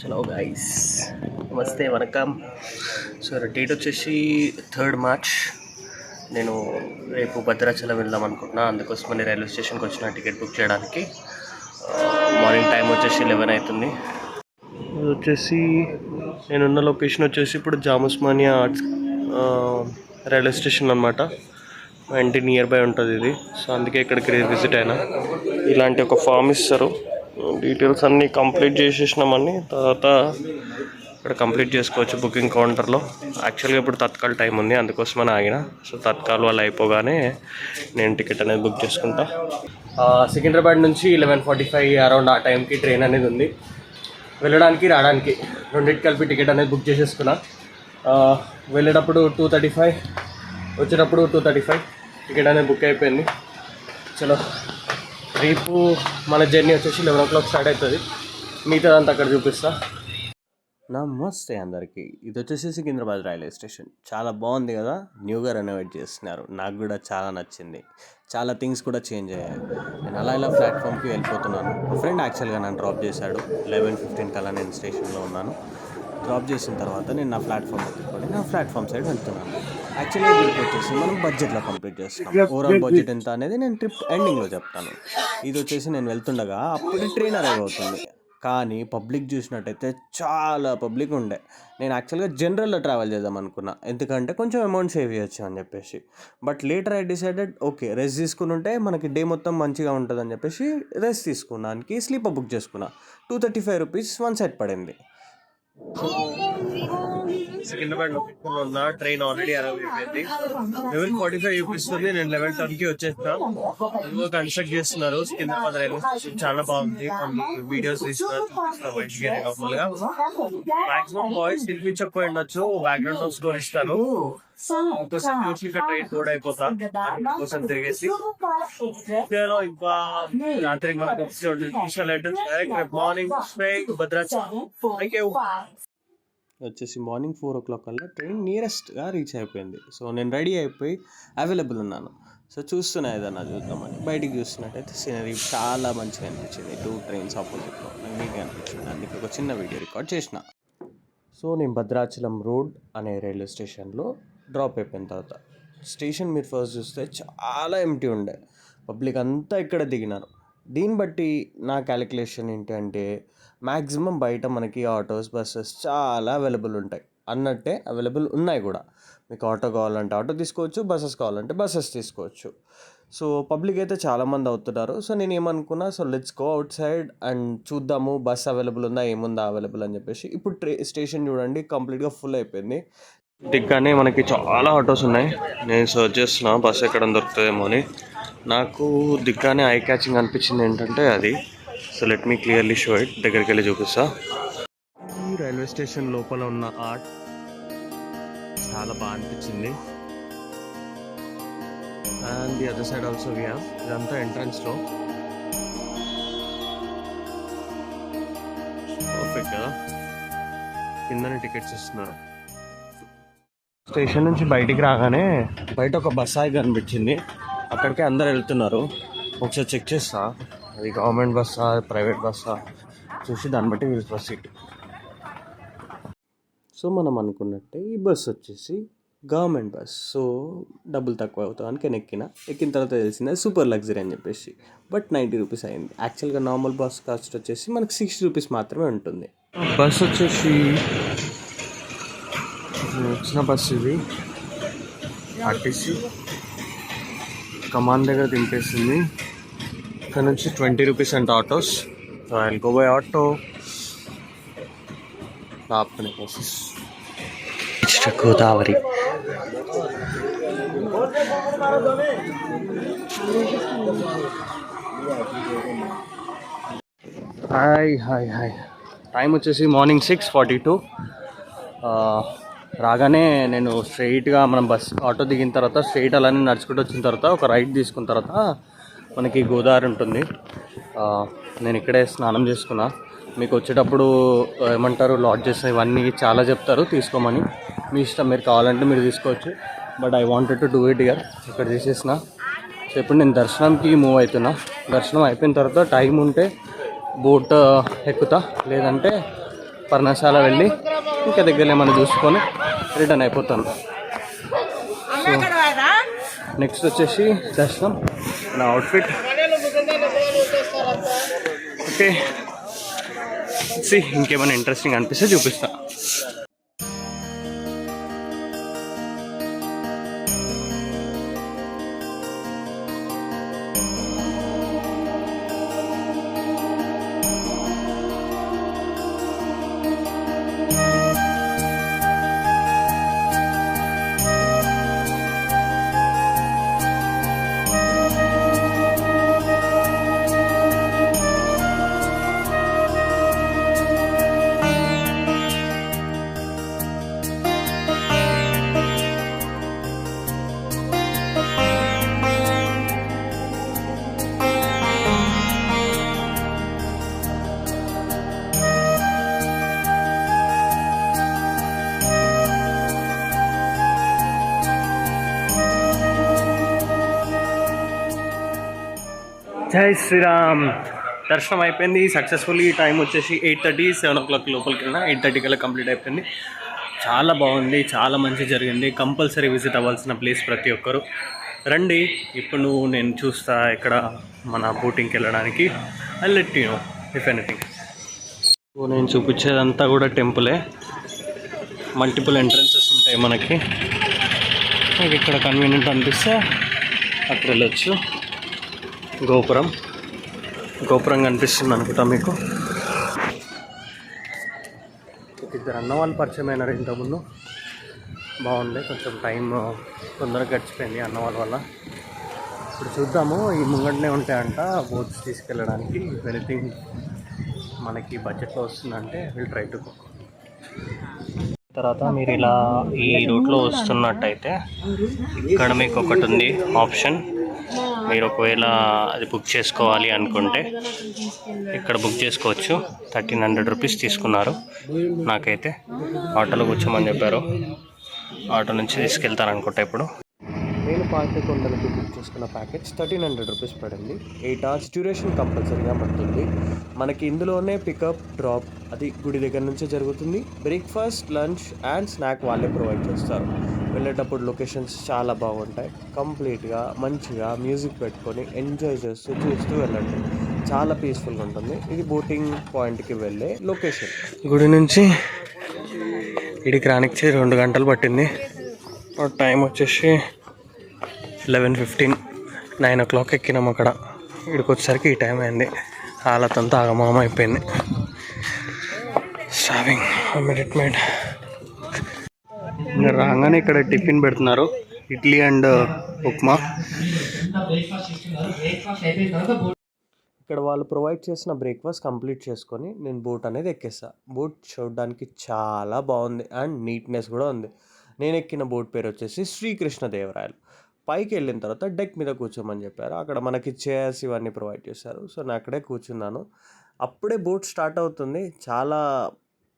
చలో గైస్, నమస్తే వనకం. So date వచ్చేసి 3rd March. నేను రేపు భద్రాచలం వెళ్దాం అనుకుంటున్నా. అందుకోసమని రైల్వే స్టేషన్కి వచ్చిన టికెట్ బుక్ చేయడానికి. మార్నింగ్ టైం వచ్చేసి 11 అవుతుంది. ఇది వచ్చేసి నేనున్న లొకేషన్ వచ్చేసి ఇప్పుడు జాముస్మానియా రైల్వే స్టేషన్ అనమాట. మా ఇంటి నియర్ బై ఉంటుంది ఇది. సో అందుకే ఇక్కడికి విజిట్ అయినా. ఇలాంటి ఒక ఫామ్ ఇస్తారు, డీటెయిల్స్ అన్నీ కంప్లీట్ చేసేసినామని తర్వాత ఇక్కడ కంప్లీట్ చేసుకోవచ్చు బుకింగ్ కౌంటర్లో. యాక్చువల్గా ఇప్పుడు తత్కాల్ టైం ఉంది, అందుకోసమని ఆగిన. సో తత్కాల్ వాళ్ళు అయిపోగానే నేను టికెట్ అనేది బుక్ చేసుకుంటా. సికింద్రాబాద్ నుంచి 11:45 అరౌండ్ ఆ టైంకి ట్రైన్ అనేది ఉంది. వెళ్ళడానికి రావడానికి రెండింటి కలిపి టికెట్ అనేది బుక్ చేసేసుకున్నా. వెళ్ళేటప్పుడు 2:35, వచ్చేటప్పుడు 2:35 టికెట్ అనేది బుక్ అయిపోయింది. చలో రేపు మన జర్నీ వచ్చేసి 11 o'clock స్టార్ట్ అవుతుంది. మిగతాదంతా అక్కడ చూపిస్తా. నమస్తే అందరికీ. ఇది వచ్చేసి సికింద్రాబాద్ రైల్వే స్టేషన్. చాలా బాగుంది కదా, న్యూగా రెనోవేట్ చేస్తున్నారు. నాకు కూడా చాలా నచ్చింది. చాలా థింగ్స్ కూడా చేంజ్ అయ్యాయి. నేను ఇలా ప్లాట్ఫామ్కి వెళ్ళిపోతున్నాను. మా ఫ్రెండ్ యాక్చువల్గా నన్ను డ్రాప్ చేశాడు. 11:15 కల్లా నేను స్టేషన్లో ఉన్నాను. డ్రాప్ చేసిన తర్వాత నేను నా ప్లాట్ఫామ్ ఎత్తుకొని నా ప్లాట్ఫామ్ సైడ్ వెళ్తున్నాను. యాక్చువల్లీ దీనికి వచ్చేసి మనం బడ్జెట్లో కంప్లీట్ చేస్తున్నాం. ఓవరాల్ బడ్జెట్ ఎంత అనేది నేను ట్రిప్ ఎండింగ్లో చెప్తాను. ఇది వచ్చేసి నేను వెళ్తుండగా అప్పుడు ట్రైన్ అరైవ్ అవుతుంది. కానీ పబ్లిక్ చూసినట్టయితే చాలా పబ్లిక్ ఉండే. నేను యాక్చువల్గా జనరల్లో ట్రావెల్ చేద్దాం అనుకున్నా, ఎందుకంటే కొంచెం అమౌంట్ సేవ్ చేయొచ్చు అని చెప్పేసి. But later I decided okay, rest తీసుకుని ఉంటే మనకి డే మొత్తం మంచిగా ఉంటుంది అని చెప్పేసి రెస్ట్ తీసుకున్నానికి స్లీపర్ బుక్ చేసుకున్నా. 235 rupees వన్ సైడ్ పడింది. సికింద్రాబాద్ లొకేషన్లో ఉన్న ట్రైన్ ఆల్రెడీ అరైవ్ అయిపోయింది. 11:45 చూపిస్తుంది. నేను 11:10కి వచ్చేస్తా. ఇంకో కన్స్ట్రక్ట్ చేస్తున్నారు సికింద్రాబాద్ రైల్వే స్టేషన్. చాలా బాగుంది. వీడియోస్ తీస్తున్నారు. మాక్సిమం వాయిస్ వినిపించకపోయి ఉండొచ్చు, బ్యాక్గ్రౌండ్ నోట్స్ కూడా ఇస్తాను. ట్రైన్ బోర్డ్ అయిపోతా కోసం తిరిగేసి ఇంకా రాత్రి మార్నింగ్ భద్రాచలం వచ్చేసి మార్నింగ్ 4 o'clock కల్లా ట్రైన్ నియరెస్ట్గా రీచ్ అయిపోయింది. సో నేను రెడీ అయిపోయి అవైలబుల్ ఉన్నాను. సో చూస్తున్నా ఏదన్నా చూద్దామని బయటికి చూస్తున్నట్టయితే సీనరీ చాలా మంచిగా అనిపించింది. 2 trains ఆపోజిట్లో నీట్గా అనిపించింది. అందుకే ఒక చిన్న వీడియో రికార్డ్ చేసిన. సో నేను భద్రాచలం రోడ్ అనే రైల్వే స్టేషన్లో డ్రాప్ అయిపోయిన తర్వాత స్టేషన్ మీరు ఫస్ట్ చూస్తే చాలా ఎంటీ ఉండే. పబ్లిక్ అంతా ఇక్కడ దిగినారు. దీన్ని బట్టి నా క్యాలిక్యులేషన్ ఏంటంటే మ్యాక్సిమం బయట మనకి ఆటోస్, బస్సెస్ చాలా అవైలబుల్ ఉంటాయి అన్నట్టే అవైలబుల్ ఉన్నాయి కూడా. మీకు ఆటో కావాలంటే ఆటో తీసుకోవచ్చు, బస్సెస్ కావాలంటే బస్సెస్ తీసుకోవచ్చు. సో పబ్లిక్ అయితే చాలామంది అవుతున్నారు. సో నేను ఏమనుకున్నా, so let's go out side and చూద్దాము బస్ అవైలబుల్ ఉందా, ఏముందా అవైలబుల్ అని చెప్పేసి. ఇప్పుడు స్టేషన్ చూడండి కంప్లీట్గా ఫుల్ అయిపోయింది. దిగ్గానే మనకి చాలా ఆటోస్ ఉన్నాయి. నేను సర్చ్ చేస్తున్నా బస్ ఎక్కడ దొరుకుతుందేమో అని. నాకు దిగ్గానే ఐ క్యాచింగ్ అనిపించింది ఏంటంటే అది. So let me clearly show it. దగ్గరికి వెళ్ళి చూపిస్తా. ఈ రైల్వే స్టేషన్ లోపల ఉన్న ఆర్ట్ చాలా బాగా అనిపించింది. And the other side also we have. ఇదంతా ఎంట్రన్స్లో పర్ఫెక్ట్ కదా. కిందనే టికెట్స్ ఇస్తున్నారు. స్టేషన్ నుంచి బయటికి రాగానే బయట ఒక బస్ ఆగి కనిపించింది. అక్కడికే అందరు వెళ్తున్నారు. ఒకసారి చెక్ చేస్తా అది గవర్నమెంట్ బస్సా, ప్రైవేట్ బస్సా చూసి దాన్ని బట్టి వీళ్ళు ప్రొసీడ్. సో మనం అనుకున్నట్టే ఈ బస్ వచ్చేసి గవర్నమెంట్ బస్. సో డబ్బులు తక్కువ అవుతానికి ఎక్కిన తర్వాత తెలిసింది సూపర్ లగ్జరీ అని చెప్పేసి. బట్ 90 rupees అయింది. యాక్చువల్గా నార్మల్ బస్ కాస్ట్ వచ్చేసి మనకి 60 rupees మాత్రమే ఉంటుంది. బస్ వచ్చేసి వచ్చిన బస్ ఇది ఆర్టీసీ కమాన్ దగ్గర దింపేసింది. ఇక్కడ నుంచి 20 rupees అంట autos. So I will go by auto. ఆపుకునే buses Godavari. Hi hi hi. Time వచ్చేసి మార్నింగ్ 6:42. రాగానే నేను స్ట్రైట్గా మనం ఆటో దిగిన తర్వాత స్ట్రైట్ అలానే నడుచుకుంటూ వచ్చిన తర్వాత ఒక రైట్ తీసుకున్న తర్వాత మనకి గోదావరి ఉంటుంది. నేను ఇక్కడే స్నానం చేసుకున్నా. మీకు వచ్చేటప్పుడు ఏమంటారు లాడ్జెస్ ఇవన్నీ చాలా చెప్తారు తీసుకోమని. మీ ఇష్టం, మీరు కావాలంటే మీరు తీసుకోవచ్చు. But I wanted to do it here. ఇక్కడ తీసేసిన. సో ఇప్పుడు నేను దర్శనంకి మూవ్ అవుతున్నా. దర్శనం అయిపోయిన తర్వాత టైం ఉంటే బోట్ ఎక్కుతా, లేదంటే పర్ణశాల వెళ్ళి ఇంకా దగ్గర ఏమైనా చూసుకొని రిటర్న్ అయిపోతాను. నెక్స్ట్ వచ్చేసి చేస్తాం నా అవుట్ఫిట్. ఓకే, ఇంకేమైనా ఇంట్రెస్టింగ్ అనిపిస్తే చూపిస్తా. జై శ్రీరామ్. దర్శనం అయిపోయింది సక్సెస్ఫుల్లీ. టైం వచ్చేసి 8:30, 7 o'clock లోపలికి వెళ్ళిన 8:30 కల్లా కంప్లీట్ అయిపోయింది. చాలా బాగుంది, చాలా మంచి జరిగింది. కంపల్సరీ విజిట్ అవ్వాల్సిన ప్లేస్ ప్రతి ఒక్కరు రండి. ఇప్పుడు నేను చూస్తా ఇక్కడ మన బోటింగ్కి వెళ్ళడానికి. I let you know if anything. నేను చూపించేదంతా కూడా టెంపులే. మల్టిపుల్ ఎంట్రన్సెస్ ఉంటాయి మనకి. నాకు ఇక్కడ కన్వీనియంట్ అనిపిస్తే అక్కడ వెళ్ళొచ్చు. గోపురం కనిపిస్తుంది అనుకుంటా మీకు. ఇద్దరు అన్న వాళ్ళు పరిచయం అయినారు ఇంతకుముందు. బాగుంది, కొంచెం టైం తొందరగా గడిచిపోయింది అన్న వాళ్ళ వల్ల. ఇప్పుడు చూద్దాము, ఈ ముంగటనే ఉంటాయంట బోట్స్ తీసుకెళ్ళడానికి. ఎనీథింగ్ మనకి బడ్జెట్లో వస్తుందంటే విల్ ట్రై టు. తర్వాత మీరు ఇలా ఈ రూట్లో వస్తున్నట్టయితే ఇక్కడ మీకు ఒకటి ఉంది ఆప్షన్. మీరు ఒకవేళ అది బుక్ చేసుకోవాలి అనుకుంటే ఇక్కడ బుక్ చేసుకోవచ్చు. 1300 రూపీస్ తీసుకున్నారు. నాకైతే ఆటోలో కూర్చోమని చెప్పారు. ఆటో నుంచి తీసుకెళ్తారనుకుంటా. ఇప్పుడు నేను పాల్కొండలకి బుక్ చేసుకున్న ప్యాకేజ్ 1300 రూపీస్ పడింది. 8 hours డ్యూరేషన్ కంపల్సరీగా పడుతుంది మనకి. ఇందులోనే పికప్ డ్రాప్ అది గుడి దగ్గర నుంచే జరుగుతుంది. బ్రేక్ఫాస్ట్, లంచ్ అండ్ స్నాక్ వాళ్ళే ప్రొవైడ్ చేస్తారు. వెళ్ళేటప్పుడు లొకేషన్స్ చాలా బాగుంటాయి. కంప్లీట్గా మంచిగా మ్యూజిక్ పెట్టుకొని ఎంజాయ్ చేస్తూ చూస్తూ వెళ్ళండి. చాలా పీస్ఫుల్గా ఉంటుంది. ఇది బోటింగ్ పాయింట్కి వెళ్ళే లొకేషన్. గుడి నుంచి ఇడికి రానికి 2 గంటలు పట్టింది. టైం వచ్చేసి 11:15, 9 o'clock ఎక్కినాం అక్కడ. ఇక్కడికి వచ్చేసరికి ఈ టైం అయింది. హాలతంతా ఆగమాగం అయిపోయింది. Sawing minute made. ఇంకా రాగానే ఇక్కడ టిఫిన్ పెడుతున్నారు, ఇడ్లీ అండ్ ఉప్మా. ఇక్కడ వాళ్ళు ప్రొవైడ్ చేసిన బ్రేక్ఫాస్ట్ కంప్లీట్ చేసుకొని నేను బోట్ అనేది ఎక్కేసా. బోట్ చూడడానికి చాలా బాగుంది అండ్ నీట్నెస్ కూడా ఉంది. నేను ఎక్కిన బోట్ పేరు వచ్చేసి శ్రీకృష్ణదేవరాయలు. పైకి వెళ్ళిన తర్వాత డెక్ మీద కూర్చోమని చెప్పారు. అక్కడ మనకి చైర్స్ ఇవన్నీ ప్రొవైడ్ చేశారు. సో నేను అక్కడే కూర్చున్నాను. అప్పుడే బోట్ స్టార్ట్ అవుతుంది. చాలా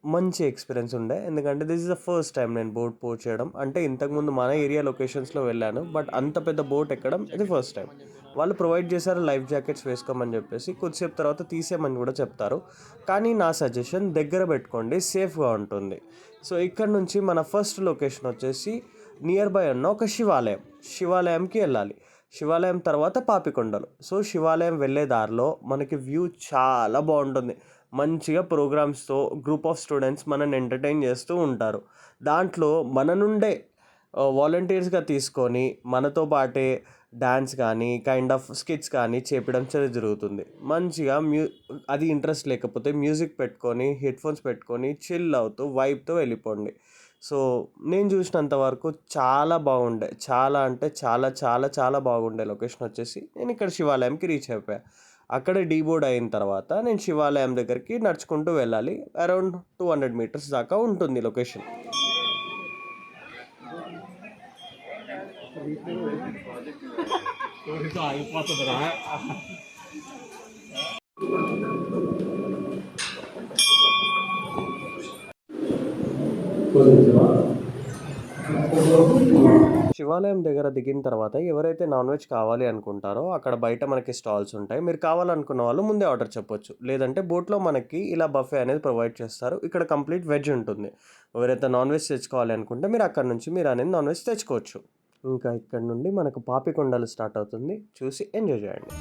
మంచి ఎక్స్పీరియన్స్ ఉండే, ఎందుకంటే this is the first time నేను బోట్ చేయడం. అంటే ఇంతకుముందు మన ఏరియా లొకేషన్స్లో వెళ్ళాను, బట్ అంత పెద్ద బోట్ ఎక్కడం ఇది ఫస్ట్ టైం. వాళ్ళు ప్రొవైడ్ చేశారు లైఫ్ జాకెట్స్ వేసుకోమని చెప్పేసి. కొద్దిసేపు తర్వాత తీసేయమని కూడా చెప్తారు. కానీ నా సజెషన్ దగ్గర పెట్టుకోండి, సేఫ్గా ఉంటుంది. సో ఇక్కడ నుంచి మన ఫస్ట్ లొకేషన్ వచ్చేసి నియర్ బై ఉన్న ఒక శివాలయంకి వెళ్ళాలి. శివాలయం తర్వాత పాపికొండలు. సో శివాలయం వెళ్ళే దారిలో మనకి వ్యూ చాలా బాగుంటుంది. మంచిగా ప్రోగ్రామ్స్తో గ్రూప్ ఆఫ్ స్టూడెంట్స్ మనల్ని ఎంటర్టైన్ చేస్తూ ఉంటారు. దాంట్లో మన నుండే వాలంటీర్స్గా తీసుకొని మనతో పాటే డ్యాన్స్ కానీ కైండ్ ఆఫ్ స్కిట్స్ కానీ చేపడం జరుగుతుంది. మంచిగా అది ఇంట్రెస్ట్ లేకపోతే మ్యూజిక్ పెట్టుకొని హెడ్ఫోన్స్ పెట్టుకొని చిల్ అవుతూ వైబ్తో వెళ్ళిపోండి. సో నేను చూసినంత వరకు చాలా బాగుండే, చాలా అంటే చాలా చాలా చాలా బాగుండే లొకేషన్ వచ్చేసి. నేను ఇక్కడ శివాలయంకి రీచ్ అయిపోయా. అక్కడ డీబోర్డ్ అయిన తర్వాత నేను శివాలయం దగ్గరికి నడుచుకుంటూ వెళ్ళాలి. అరౌండ్ 200 meters దాకా ఉంటుంది లొకేషన్. శివాలయం దగ్గర దిగిన తర్వాత ఎవరైతే నాన్ వెజ్ కావాలి అనుకుంటారో అక్కడ బయట మనకి స్టాల్స్ ఉంటాయి. మీరు కావాలనుకున్న వాళ్ళు ముందే ఆర్డర్ చెప్పొచ్చు. లేదంటే బోట్‌లో మనకి ఇలా బఫే అనేది ప్రొవైడ్ చేస్తారు. ఇక్కడ కంప్లీట్ వెజ్ ఉంటుంది. ఎవరైతే నాన్ వెజ్ తెచ్చుకోవాలి అనుకుంటే మీరు అక్కడి నుంచి అనేది నాన్ వెజ్ తెచ్చుకోవచ్చు. ఇంకా ఇక్కడ నుండి మనకు పాపికొండలు స్టార్ట్ అవుతుంది. చూసి ఎంజాయ్ చేయండి.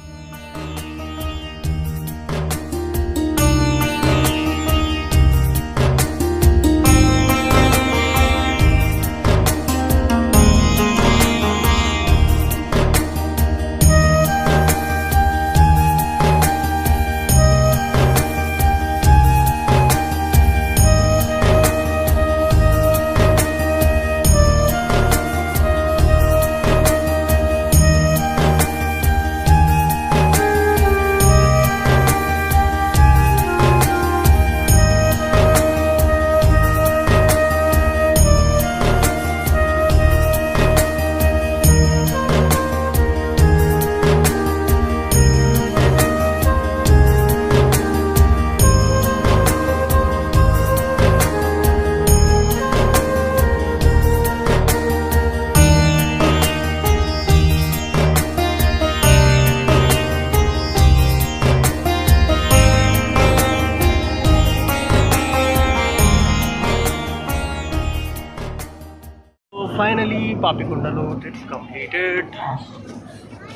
Finally, Papikondalu it's completed.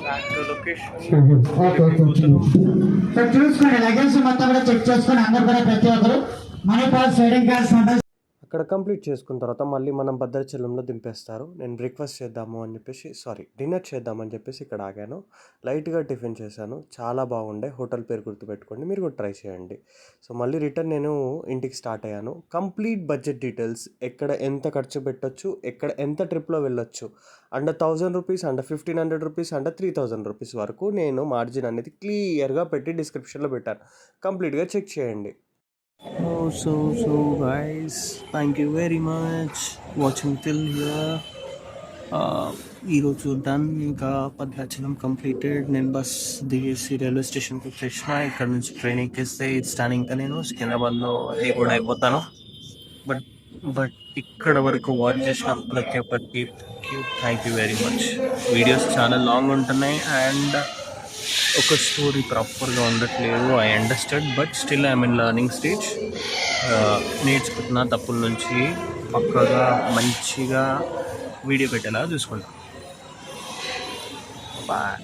Back to location. So చూసుకోండి లగేజ్ మొత్తం కూడా చెక్ చేసుకొని అందరు కూడా ప్రతి ఒక్కరు మనీ పాస్ వెడ్డింగ్ కార్డ్స్ ఉంటాయి. అక్కడ కంప్లీట్ చేసుకున్న తర్వాత మళ్ళీ మనం భద్రాచలంలో దింపేస్తారు. నేను బ్రేక్ఫాస్ట్ చేద్దాము అని చెప్పేసి డిన్నర్ చేద్దామని చెప్పేసి ఇక్కడ ఆగాను. లైట్గా టిఫిన్ చేశాను. చాలా బాగుండే. హోటల్ పేరు గుర్తుపెట్టుకోండి, మీరు కూడా ట్రై చేయండి. సో మళ్ళీ రిటర్న్ నేను ఇంటికి స్టార్ట్ అయ్యాను. కంప్లీట్ బడ్జెట్ డీటెయిల్స్, ఎక్కడ ఎంత ఖర్చు పెట్టొచ్చు, ఎక్కడ ఎంత ట్రిప్లో వెళ్ళొచ్చు, under 1000 rupees, under 1500 rupees, under 3000 rupees వరకు నేను మార్జిన్ అనేది క్లియర్గా పెట్టి డిస్క్రిప్షన్లో పెట్టాను. కంప్లీట్గా చెక్ చేయండి. So guys, thank you very much watching till here. ఈరోజు డన్. ఇంకా భద్రాచలం కంప్లీటెడ్. నేను బస్ దిగేసి రైల్వే స్టేషన్కి వచ్చేసిన. ఇక్కడ నుంచి ట్రైన్ ఎక్కేస్తే ఇస్తాను. ఇంకా నేను సికింద్రాబాద్లో కూడా అయిపోతాను. బట్ ఇక్కడ వరకు వాచ్ చేసిన ప్రతి ఒక్కరికి thank you very much. Videos చాలా లాంగ్ ఉంటున్నాయి అండ్ ఒక స్టోరీ ప్రాపర్గా ఉండట్లేదు. I understand, but still I'm in learning stage. నేర్చుకుంటున్న తప్పుల నుంచి పక్కగా మంచిగా వీడియో పెట్టేలా చూసుకుంటాను. బాయ్.